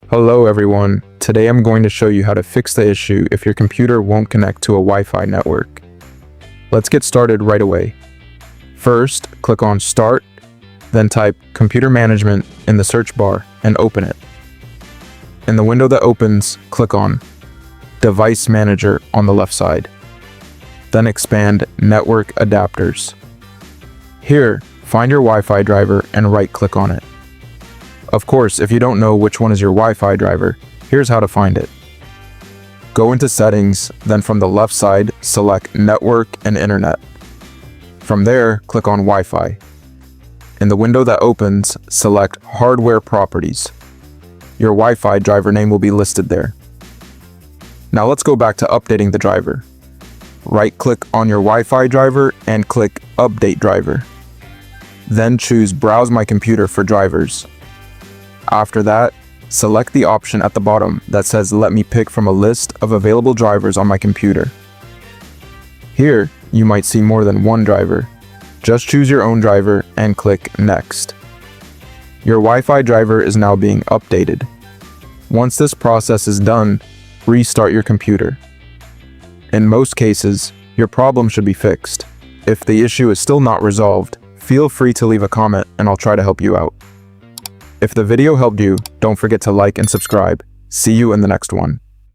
Hello everyone, today I'm going to show you how to fix the issue if your computer won't connect to a Wi-Fi network. Let's get started right away. First, click on Start, then type Computer Management in the search bar and open it. In the window that opens, click on Device Manager on the left side. Then expand Network Adapters. Here, find your Wi-Fi driver and right-click on it. Of course, if you don't know which one is your Wi-Fi driver, here's how to find it. Go into Settings, then from the left side, select Network and Internet. From there, click on Wi-Fi. In the window that opens, select Hardware Properties. Your Wi-Fi driver name will be listed there. Now let's go back to updating the driver. Right-click on your Wi-Fi driver and click Update Driver. Then choose Browse My Computer for drivers. After that, select the option at the bottom that says let me pick from a list of available drivers on my computer. Here, you might see more than one driver. Just choose your own driver and click Next. Your Wi-Fi driver is now being updated. Once this process is done, restart your computer. In most cases, your problem should be fixed. If the issue is still not resolved, feel free to leave a comment and I'll try to help you out. If the video helped you, don't forget to like and subscribe. See you in the next one.